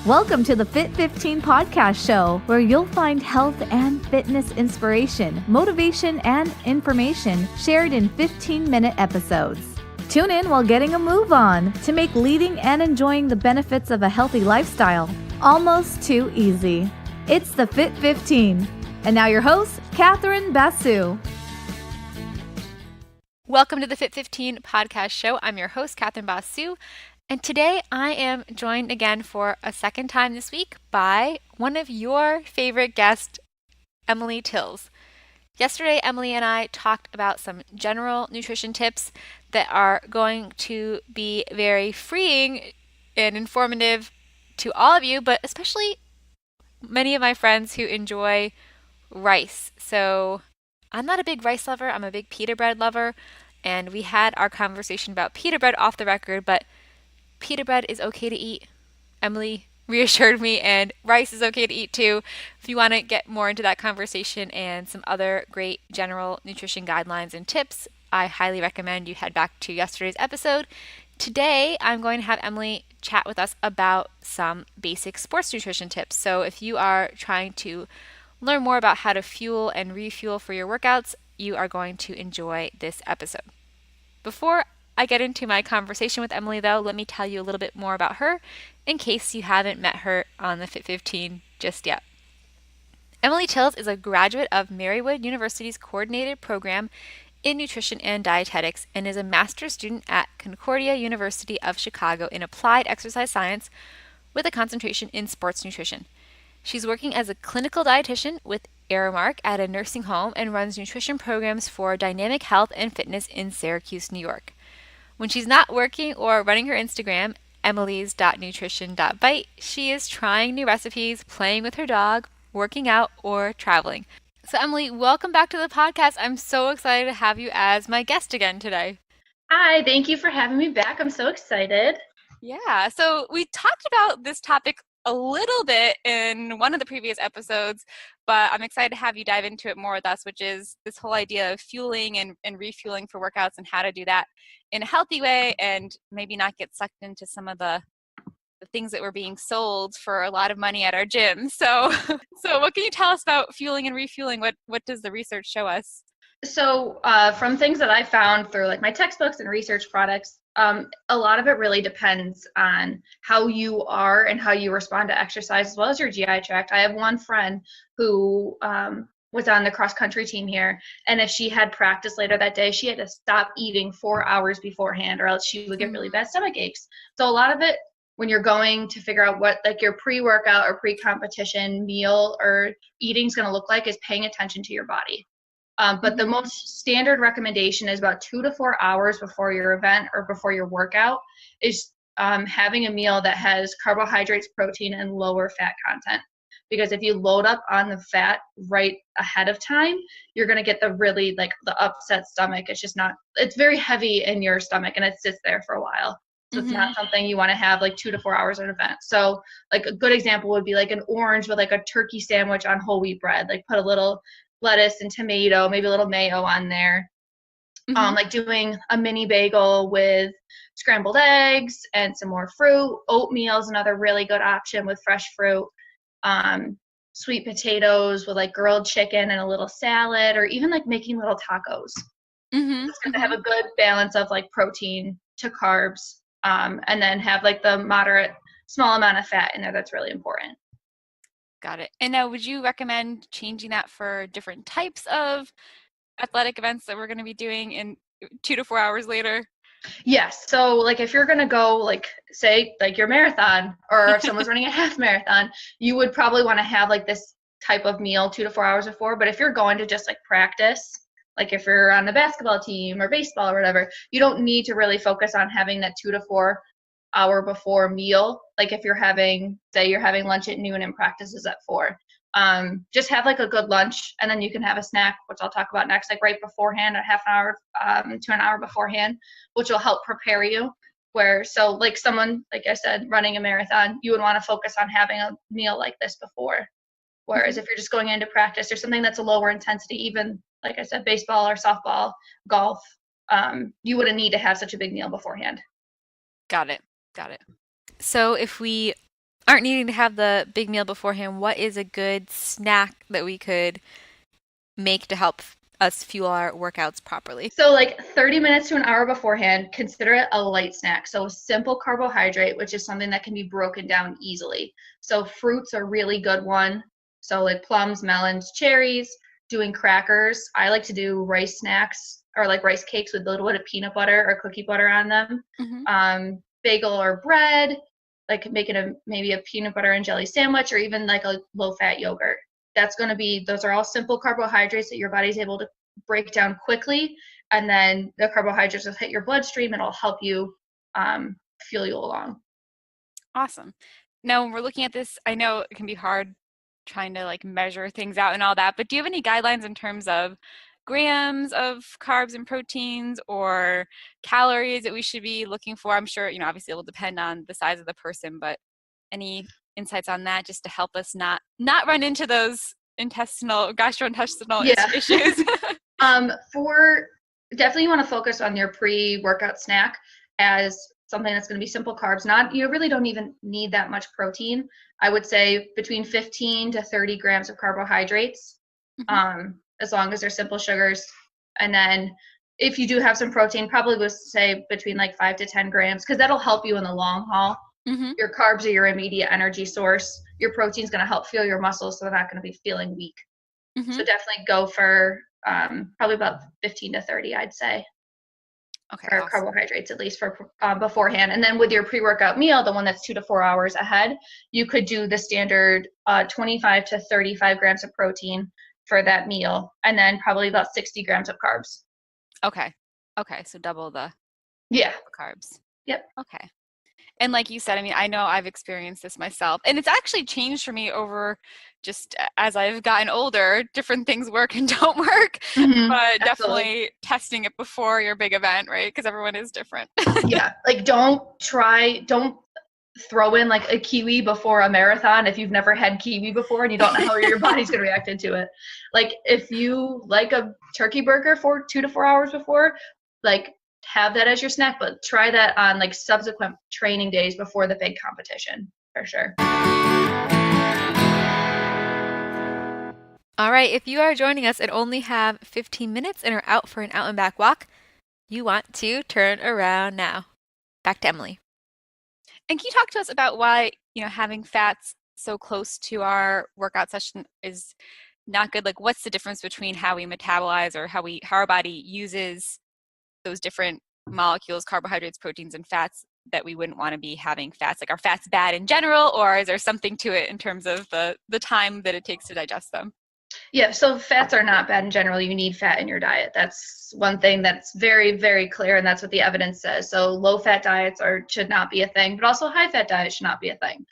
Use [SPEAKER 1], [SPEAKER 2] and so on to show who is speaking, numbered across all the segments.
[SPEAKER 1] Welcome to the Fit 15 podcast show, where you'll find health and fitness inspiration, motivation, and information shared in 15-minute episodes. Tune in while getting a move on to make leading and enjoying the benefits of a healthy lifestyle almost too easy. It's the Fit 15. And now your host, Catherine Basu.
[SPEAKER 2] Welcome to the Fit 15 podcast show. I'm your host, Catherine Basu. And today I am joined again for a second time this week by one of your favorite guests, Emily Tills. Yesterday, Emily and I talked about some general nutrition tips that are going to be very freeing and informative to all of you, but especially many of my friends who enjoy rice. So I'm not a big rice lover, I'm a big pita bread lover, and we had our conversation about pita bread off the record, but pita bread is okay to eat. Emily reassured me, and rice is okay to eat too. If you want to get more into that conversation and some other great general nutrition guidelines and tips, I highly recommend you head back to yesterday's episode. Today, I'm going to have Emily chat with us about some basic sports nutrition tips. So if you are trying to learn more about how to fuel and refuel for your workouts, you are going to enjoy this episode. Before I get into my conversation with Emily, though, let me tell you a little bit more about her in case you haven't met her on the Fit 15 just yet. Emily Tills is a graduate of Marywood University's coordinated program in nutrition and dietetics and is a master's student at Concordia University of Chicago in applied exercise science with a concentration in sports nutrition. She's working as a clinical dietitian with Aramark at a nursing home and runs nutrition programs for Dynamic Health and Fitness in Syracuse, New York. When she's not working or running her Instagram, emily's.nutrition.bite, she is trying new recipes, playing with her dog, working out, or traveling. So Emily, welcome back to the podcast. I'm so excited to have you as my guest again today.
[SPEAKER 3] Hi, thank you for having me back. I'm so excited.
[SPEAKER 2] Yeah, so we talked about this topic a little bit in one of the previous episodes, but I'm excited to have you dive into it more with us, which is this whole idea of fueling and refueling for workouts and how to do that in a healthy way and maybe not get sucked into some of the things that were being sold for a lot of money at our gym. So what can you tell us about fueling and refueling? What does the research show us?
[SPEAKER 3] So from things that I found through like my textbooks and research products, a lot of it really depends on how you are and how you respond to exercise as well as your GI tract. I have one friend who was on the cross country team here, and if she had practice later that day, she had to stop eating 4 hours beforehand or else she would get really bad stomach aches. So a lot of it, when you're going to figure out what like your pre-workout or pre-competition meal or eating is going to look like, is paying attention to your body. But the most standard recommendation is about 2 to 4 hours before your event or before your workout is having a meal that has carbohydrates, protein, and lower fat content. Because if you load up on the fat right ahead of time, you're going to get the really like the upset stomach. It's just not, it's very heavy in your stomach and it sits there for a while. So it's not something you want to have like 2 to 4 hours at an event. So like a good example would be like an orange with like a turkey sandwich on whole wheat bread. Like put a little lettuce and tomato, maybe a little mayo on there. Like doing a mini bagel with scrambled eggs and some more fruit. Oatmeal is another really good option with fresh fruit. Sweet potatoes with like grilled chicken and a little salad, or even like making little tacos. It's good to have a good balance of like protein to carbs, and then have like the moderate small amount of fat in there. That's really important.
[SPEAKER 2] Got it. And now, would you recommend changing that for different types of athletic events that we're going to be doing in 2 to 4 hours later?
[SPEAKER 3] Yes. So like if you're going to go like say like your marathon, or if someone's running a half marathon, you would probably want to have like this type of meal 2 to 4 hours before. But if you're going to just like practice, like if you're on the basketball team or baseball or whatever, you don't need to really focus on having that 2 to 4 hour before meal. Like if you're having, say you're having lunch at noon and practices at 4, just have like a good lunch, and then you can have a snack, which I'll talk about next, like right beforehand, a half an hour to an hour beforehand, which will help prepare you. So like someone, like I said, running a marathon, you would want to focus on having a meal like this before. Whereas if you're just going into practice or something that's a lower intensity, even like I said, baseball or softball, golf, you wouldn't need to have such a big meal beforehand.
[SPEAKER 2] Got it. So if we aren't needing to have the big meal beforehand, what is a good snack that we could make to help us fuel our workouts properly?
[SPEAKER 3] So like 30 minutes to an hour beforehand, consider it a light snack. So a simple carbohydrate, which is something that can be broken down easily. So fruits are a really good one. So like plums, melons, cherries, doing crackers. I like to do rice snacks or like rice cakes with a little bit of peanut butter or cookie butter on them. Bagel or bread, like making maybe a peanut butter and jelly sandwich or even like a low fat yogurt. Those are all simple carbohydrates that your body's able to break down quickly, and then the carbohydrates will hit your bloodstream. It'll help you fuel you along.
[SPEAKER 2] Awesome. Now, when we're looking at this, I know it can be hard trying to like measure things out and all that, but do you have any guidelines in terms of grams of carbs and proteins or calories that we should be looking for? I'm sure, obviously it will depend on the size of the person, but any insights on that just to help us not run into those gastrointestinal
[SPEAKER 3] Yeah.
[SPEAKER 2] issues?
[SPEAKER 3] For definitely you want to focus on your pre-workout snack as something that's going to be simple carbs. You really don't even need that much protein. I would say between 15 to 30 grams of carbohydrates, as long as they're simple sugars. And then if you do have some protein, probably would say between like 5 to 10 grams, because that'll help you in the long haul. Your carbs are your immediate energy source. Your protein is going to help fuel your muscles, so they're not going to be feeling weak. So definitely go for probably about 15 to 30, I'd say.
[SPEAKER 2] Okay,
[SPEAKER 3] for
[SPEAKER 2] awesome.
[SPEAKER 3] Carbohydrates, at least for beforehand. And then with your pre-workout meal, the one that's 2 to 4 hours ahead, you could do the standard 25 to 35 grams of protein for that meal, and then probably about 60 grams of carbs.
[SPEAKER 2] Okay, so double the carbs.
[SPEAKER 3] Yep.
[SPEAKER 2] Okay. And like you said, I mean, I know I've experienced this myself, and it's actually changed for me over just as I've gotten older. Different things work and don't work, but definitely testing it before your big event, right? Because everyone is different.
[SPEAKER 3] Yeah, like don't throw in like a kiwi before a marathon if you've never had kiwi before and you don't know how your body's going to react to it. Like if you like a turkey burger for 2 to 4 hours before, like have that as your snack, but try that on like subsequent training days before the big competition for sure.
[SPEAKER 2] All right, if you are joining us and only have 15 minutes and are out for an out and back walk, you want to turn around now. Back to Emily. And can you talk to us about why, having fats so close to our workout session is not good? Like what's the difference between how we metabolize or how our body uses those different molecules, carbohydrates, proteins, and fats that we wouldn't want to be having fats? Like are fats bad in general, or is there something to it in terms of the time that it takes to digest them?
[SPEAKER 3] Yeah, so fats are not bad in general. You need fat in your diet. That's one thing that's very, very clear, and that's what the evidence says. So low-fat diets should not be a thing, but also high-fat diets should not be a thing.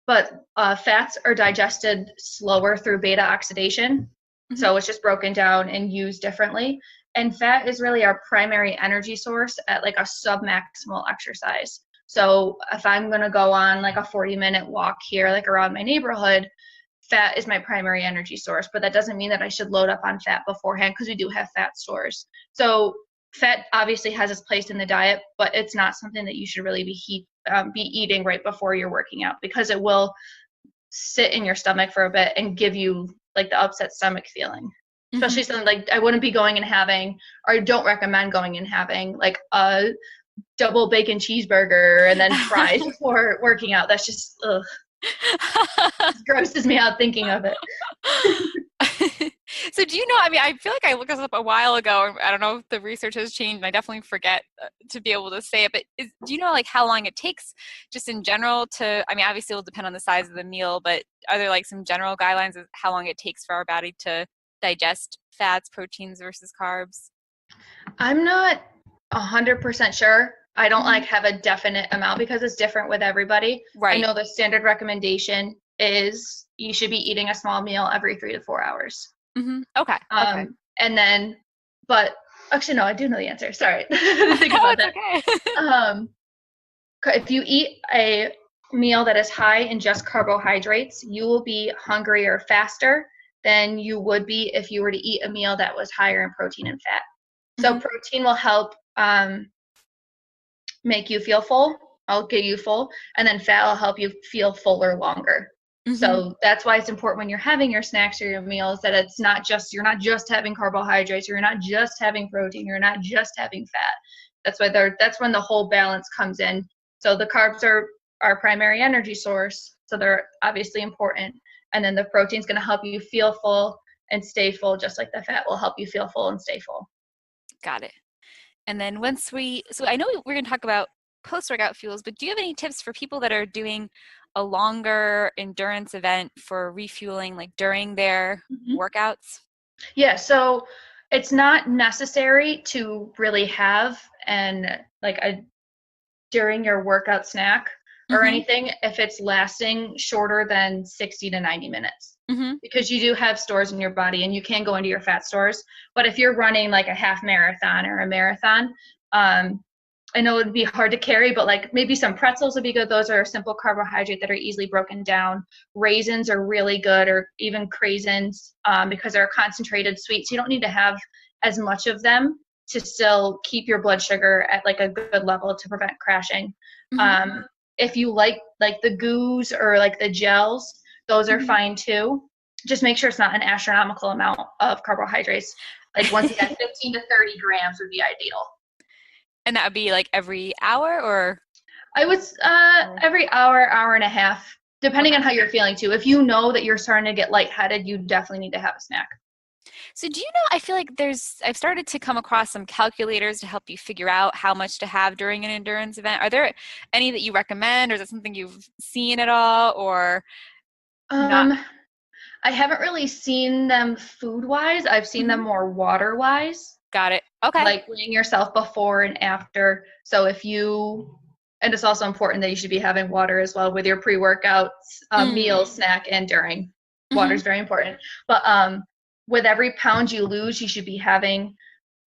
[SPEAKER 3] But fats are digested slower through beta oxidation, so it's just broken down and used differently. And fat is really our primary energy source at like a submaximal exercise. So if I'm going to go on like a 40-minute walk here, like around my neighborhood, fat is my primary energy source, but that doesn't mean that I should load up on fat beforehand because we do have fat stores. So fat obviously has its place in the diet, but it's not something that you should really be eating right before you're working out, because it will sit in your stomach for a bit and give you like the upset stomach feeling. Especially something like I wouldn't be going and having, or I don't recommend going and having like a double bacon cheeseburger and then fries before working out. That's just ugh. It grosses me out thinking of it.
[SPEAKER 2] So do you know, I mean, I feel like I looked this up a while ago. I don't know if the research has changed, and I definitely forget to be able to say it, but do you know like how long it takes just in general I mean, obviously it will depend on the size of the meal, but are there like some general guidelines of how long it takes for our body to digest fats, proteins versus carbs?
[SPEAKER 3] I'm not 100% sure. I don't like have a definite amount because it's different with everybody.
[SPEAKER 2] Right.
[SPEAKER 3] I know the standard recommendation is you should be eating a small meal every 3 to 4 hours.
[SPEAKER 2] Okay.
[SPEAKER 3] And then, but actually, no, I do know the answer. Sorry. Think about that. Okay. If you eat a meal that is high in just carbohydrates, you will be hungrier faster than you would be if you were to eat a meal that was higher in protein and fat. So protein will help make you feel full, I'll get you full, and then fat will help you feel fuller longer. So that's why it's important when you're having your snacks or your meals that it's not just, you're not just having carbohydrates, or you're not just having protein, you're not just having fat. That's when the whole balance comes in. So the carbs are our primary energy source, so they're obviously important. And then the protein's going to help you feel full and stay full, just like the fat will help you feel full and stay full.
[SPEAKER 2] Got it. And then so I know we're going to talk about post-workout fuels, but do you have any tips for people that are doing a longer endurance event for refueling, like during their workouts?
[SPEAKER 3] Yeah, so it's not necessary to really have during your workout snack or anything if it's lasting shorter than 60 to 90 minutes. Because you do have stores in your body and you can go into your fat stores. But if you're running like a half marathon or a marathon, I know it'd be hard to carry, but like maybe some pretzels would be good. Those are a simple carbohydrate that are easily broken down. Raisins are really good, or even craisins, because they're a concentrated sweet. So you don't need to have as much of them to still keep your blood sugar at like a good level to prevent crashing. If you like the goos or like the gels, those are fine too. Just make sure it's not an astronomical amount of carbohydrates. Like once again, 15 to 30 grams would be ideal.
[SPEAKER 2] And that would be like every hour, or?
[SPEAKER 3] I would every hour and a half, depending on how you're feeling too. If you know that you're starting to get lightheaded, you definitely need to have a snack.
[SPEAKER 2] So do you know, I feel like I've started to come across some calculators to help you figure out how much to have during an endurance event. Are there any that you recommend, or is it something you've seen at all, or not?
[SPEAKER 3] I haven't really seen them food-wise. I've seen them more water-wise.
[SPEAKER 2] Got it. Okay.
[SPEAKER 3] Like weighing yourself before and after. So and it's also important that you should be having water as well with your pre-workouts, meal, snack, and during. Water is very important. But with every pound you lose, you should be having,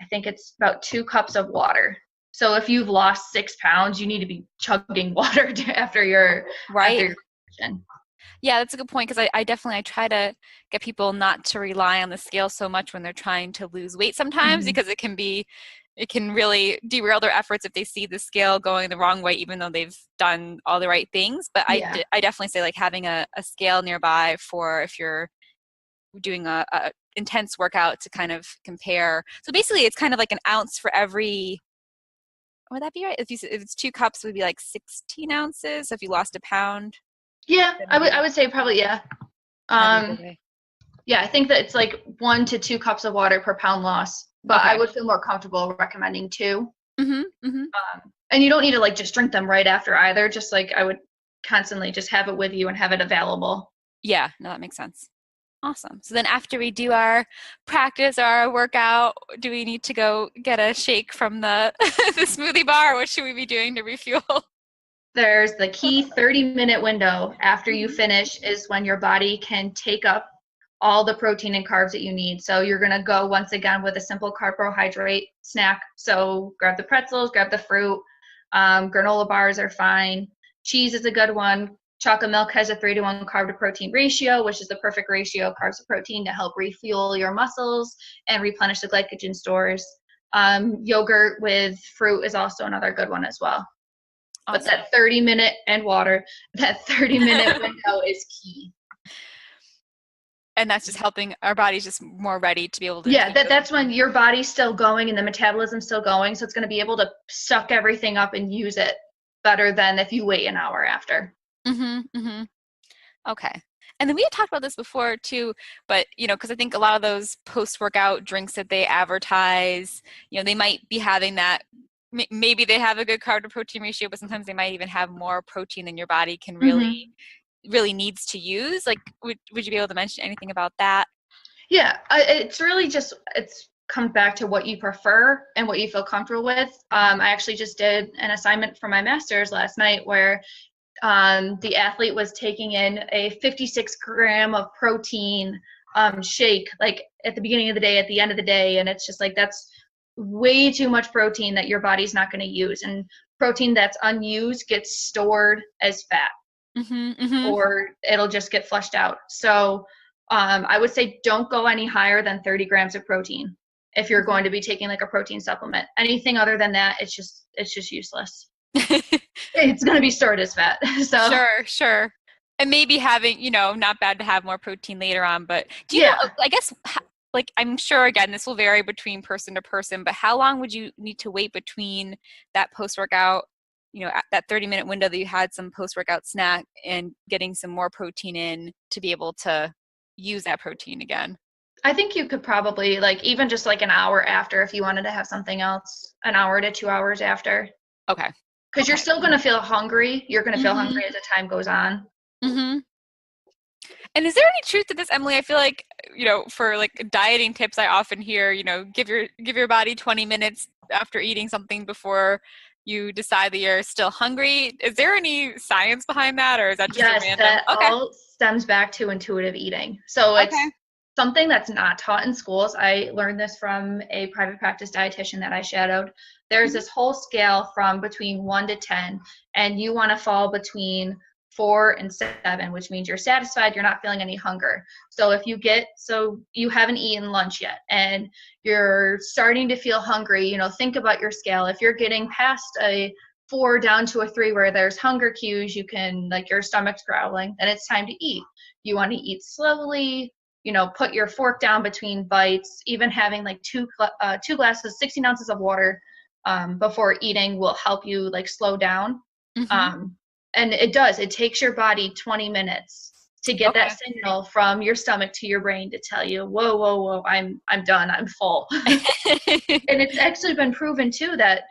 [SPEAKER 3] I think it's about 2 cups of water. So if you've lost 6 pounds, you need to be chugging water after your session.
[SPEAKER 2] Yeah, that's a good point, because I definitely try to get people not to rely on the scale so much when they're trying to lose weight sometimes, because it can really derail their efforts if they see the scale going the wrong way, even though they've done all the right things. But I definitely say like having a scale nearby for if you're doing a intense workout to kind of compare. So basically it's kind of like an ounce for every, would that be right? If it's 2 cups, it would be like 16 ounces. So if you lost a pound.
[SPEAKER 3] Yeah, I would say probably, yeah. Yeah, I think that it's like 1 to 2 cups of water per pound loss, but I would feel more comfortable recommending 2. And you don't need to like just drink them right after either. Just like I would constantly just have it with you and have it available.
[SPEAKER 2] Yeah, no, that makes sense. Awesome. So then after we do our practice or our workout, do we need to go get a shake from the the smoothie bar? What should we be doing to refuel?
[SPEAKER 3] There's the key 30-minute window after you finish is when your body can take up all the protein and carbs that you need. So you're going to go once again with a simple carbohydrate snack. So grab the pretzels, grab the fruit. Granola bars are fine. Cheese is a good one. Chocolate milk has a 3-to-1 carb to protein ratio, which is the perfect ratio of carbs to protein to help refuel your muscles and replenish the glycogen stores. Yogurt with fruit is also another good one as well. Awesome. But that 30-minute and water, that 30-minute window is key.
[SPEAKER 2] And that's just helping our bodies just more ready to be able to.
[SPEAKER 3] Yeah, that's when your body's still going and the metabolism's still going. So it's going to be able to suck everything up and use it better than if you wait an hour after.
[SPEAKER 2] Okay. And then we had talked about this before too, but because I think a lot of those post-workout drinks that they advertise, they might be having that. Maybe they have a good carb to protein ratio, but sometimes they might even have more protein than your body can really needs to use. Like, would you be able to mention anything about that?
[SPEAKER 3] Yeah, it's really just, it's comes back to what you prefer and what you feel comfortable with. I actually just did an assignment for my master's last night where the athlete was taking in a 56 gram of protein shake, like at the beginning of the day, at the end of the day. And it's just like, that's way too much protein that your body's not going to use. And protein that's unused gets stored as fat or it'll just get flushed out. So I would say don't go any higher than 30 grams of protein if you're going to be taking like a protein supplement. Anything other than that, it's just useless. it's going to be stored as fat. So
[SPEAKER 2] Sure. And maybe having, not bad to have more protein later on, but do you know,
[SPEAKER 3] yeah.
[SPEAKER 2] I guess, like, I'm sure, again, this will vary between person to person, but how long would you need to wait between that post-workout, that 30-minute window that you had some post-workout snack and getting some more protein in to be able to use that protein again?
[SPEAKER 3] I think you could probably like even just like an hour after if you wanted to have something else, an hour to 2 hours after.
[SPEAKER 2] Okay.
[SPEAKER 3] Because you're still going to feel hungry. You're going to feel
[SPEAKER 2] Mm-hmm.
[SPEAKER 3] hungry as the time goes on.
[SPEAKER 2] Mm-hmm. And is there any truth to this, Emily? I feel like, for like dieting tips, I often hear, give your body 20 minutes after eating something before you decide that you're still hungry. Is there any science behind that, or is that just a
[SPEAKER 3] Yes,
[SPEAKER 2] random?
[SPEAKER 3] that
[SPEAKER 2] Okay.
[SPEAKER 3] all stems back to intuitive eating. So it's
[SPEAKER 2] Okay.
[SPEAKER 3] something that's not taught in schools. I learned this from a private practice dietitian that I shadowed. There's
[SPEAKER 2] Mhm.
[SPEAKER 3] this whole scale from between 1 to 10, and you want to fall between 4 and 7, which means you're satisfied, you're not feeling any hunger. So you haven't eaten lunch yet and you're starting to feel hungry, think about your scale. If you're getting past a 4 down to a 3 where there's hunger cues, you can like your stomach's growling, then it's time to eat. You want to eat slowly, put your fork down between bites. Even having like two glasses, 16 ounces of water before eating will help you like slow down.
[SPEAKER 2] Mhm.
[SPEAKER 3] And it takes your body 20 minutes to get that
[SPEAKER 2] Okay.
[SPEAKER 3] signal from your stomach to your brain to tell you, whoa, I'm done, I'm full. And it's actually been proven too that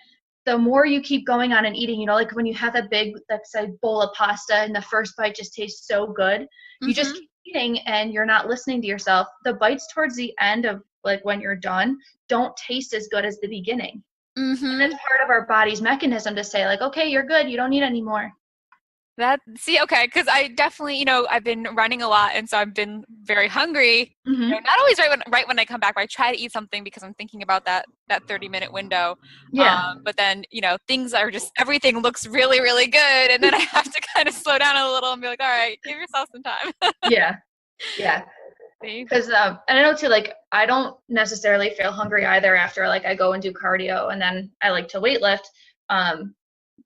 [SPEAKER 3] the more you keep going on and eating, like when you have that big, let's say, bowl of pasta and the first bite just tastes so good, you just
[SPEAKER 2] Mhm.
[SPEAKER 3] keep eating and you're not listening to yourself. The bites towards the end of like when you're done don't taste as good as the beginning. And that's
[SPEAKER 2] Mhm.
[SPEAKER 3] part of our body's mechanism to say like, okay, you're good, you don't need any more.
[SPEAKER 2] Okay, because I definitely, I've been running a lot, and so I've been very hungry.
[SPEAKER 3] Mm-hmm.
[SPEAKER 2] Not always right when I come back, but I try to eat something because I'm thinking about that 30-minute window.
[SPEAKER 3] Yeah.
[SPEAKER 2] But then, things are just everything looks really, really good, and then I have to kind of slow down a little and be like, all right, give yourself some time.
[SPEAKER 3] Yeah. Yeah.
[SPEAKER 2] See?
[SPEAKER 3] Because and I know too, like I don't necessarily feel hungry either after like I go and do cardio and then I like to weightlift. Um,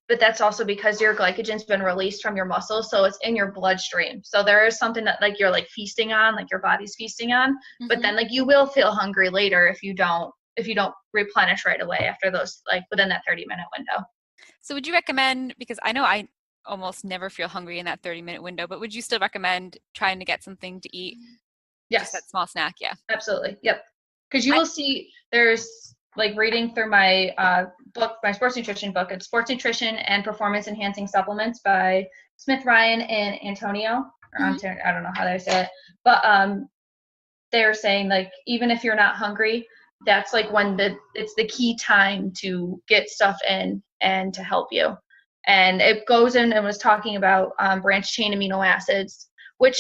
[SPEAKER 3] but that's also because your glycogen's been released from your muscles, so it's in your bloodstream. So there is something that like you're like feasting on, like your body's feasting on. But
[SPEAKER 2] Hmm.
[SPEAKER 3] then like you will feel hungry later if you don't replenish right away after those like within that 30-minute window.
[SPEAKER 2] So would you recommend, because I know I almost never feel hungry in that 30-minute window, but would you still recommend trying to get something to eat, just that
[SPEAKER 3] Yes.
[SPEAKER 2] small snack? Yeah.
[SPEAKER 3] Absolutely. Yep. Because you
[SPEAKER 2] I,
[SPEAKER 3] will see there's like reading through my book, my sports nutrition book. It's Sports Nutrition and Performance Enhancing Supplements by Smith, Ryan, and Antonio. Or
[SPEAKER 2] Mhm.
[SPEAKER 3] I don't know how they say it, but they're saying like even if you're not hungry, that's like when it's the key time to get stuff in and to help you. And it goes in and was talking about branched chain amino acids, which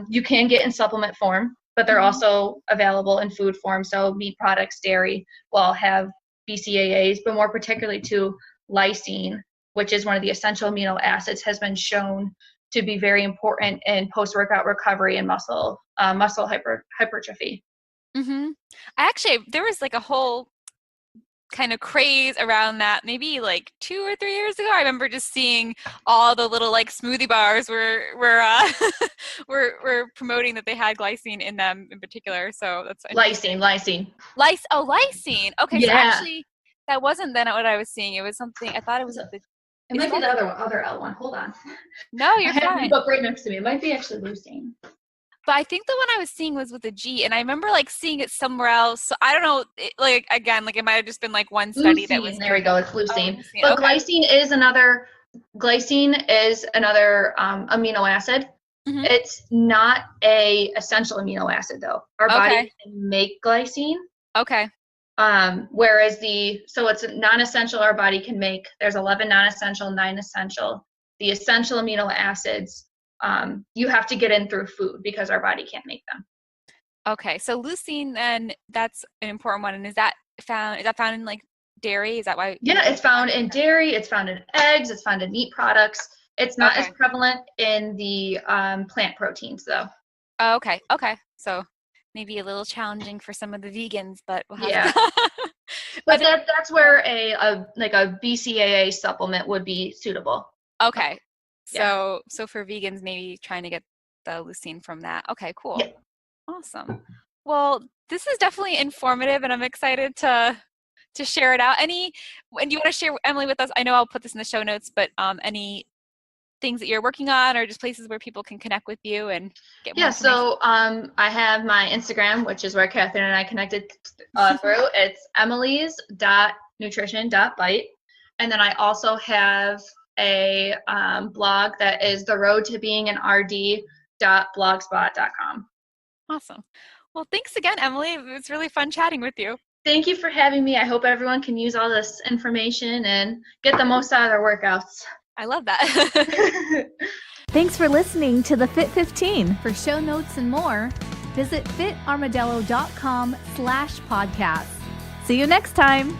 [SPEAKER 3] you can get in supplement form, but they're
[SPEAKER 2] Mhm.
[SPEAKER 3] also available in food form. So meat products, dairy will have BCAAs, but more particularly to lysine, which is one of the essential amino acids, has been shown to be very important in post-workout recovery and muscle hypertrophy.
[SPEAKER 2] Mhm. There was like a whole kind of craze around that maybe like 2 or 3 years ago. I remember just seeing all the little like smoothie bars were were promoting that they had glycine in them in particular. So that's interesting.
[SPEAKER 3] Lysine.
[SPEAKER 2] Lysine. Okay, so
[SPEAKER 3] Yeah,
[SPEAKER 2] actually that wasn't then what I was seeing. It was something I thought it was
[SPEAKER 3] so
[SPEAKER 2] with the
[SPEAKER 3] it
[SPEAKER 2] is
[SPEAKER 3] might
[SPEAKER 2] it
[SPEAKER 3] be the
[SPEAKER 2] actually
[SPEAKER 3] other L one. Hold on,
[SPEAKER 2] no,
[SPEAKER 3] I
[SPEAKER 2] you're
[SPEAKER 3] have my
[SPEAKER 2] fine.
[SPEAKER 3] book right next to me. It might be actually leucine.
[SPEAKER 2] But I think the one I was seeing was with a G, and I remember like seeing it somewhere else. So I don't know, like again, like it might have just been like one study that was
[SPEAKER 3] Leucine. There we
[SPEAKER 2] doing.
[SPEAKER 3] go. It's
[SPEAKER 2] Oh,
[SPEAKER 3] leucine.
[SPEAKER 2] leucine.
[SPEAKER 3] But
[SPEAKER 2] Okay.
[SPEAKER 3] glycine is another amino acid.
[SPEAKER 2] Hmm.
[SPEAKER 3] It's not a essential amino acid though. Our body
[SPEAKER 2] Okay.
[SPEAKER 3] can make glycine.
[SPEAKER 2] Okay.
[SPEAKER 3] Whereas so it's non-essential our body can make. There's 11 non-essential, 9 essential. The essential amino acids, you have to get in through food because our body can't make them.
[SPEAKER 2] Okay. So leucine, then that's an important one. And is that found in like dairy? Is that why you would
[SPEAKER 3] Yeah,
[SPEAKER 2] use
[SPEAKER 3] it's found in
[SPEAKER 2] that?
[SPEAKER 3] dairy, it's found in eggs, it's found in meat products. It's not as
[SPEAKER 2] Okay.
[SPEAKER 3] prevalent in the plant proteins though.
[SPEAKER 2] Oh, okay. Okay. So maybe a little challenging for some of the vegans, but we'll have
[SPEAKER 3] Yeah.
[SPEAKER 2] to.
[SPEAKER 3] But that's where a BCAA supplement would be suitable.
[SPEAKER 2] Okay.
[SPEAKER 3] Yeah.
[SPEAKER 2] So for vegans, maybe trying to get the leucine from that. Okay, cool.
[SPEAKER 3] Yeah.
[SPEAKER 2] Awesome. Well, this is definitely informative, and I'm excited to share it out. And do you want to share, Emily, with us? I know I'll put this in the show notes, but any things that you're working on, or just places where people can connect with you and get more information?
[SPEAKER 3] So I have my Instagram, which is where Catherine and I connected through. It's emily's.nutrition.bite. And then I also have a blog that is theroadtobeingandrd.blogspot.com.
[SPEAKER 2] Awesome. Well, thanks again, Emily. It was really fun chatting with you.
[SPEAKER 3] Thank you for having me. I hope everyone can use all this information and get the most out of their workouts.
[SPEAKER 2] I love that.
[SPEAKER 1] Thanks for listening to the Fit 15. For show notes and more, visit fitarmadillo.com/podcast. See you next time.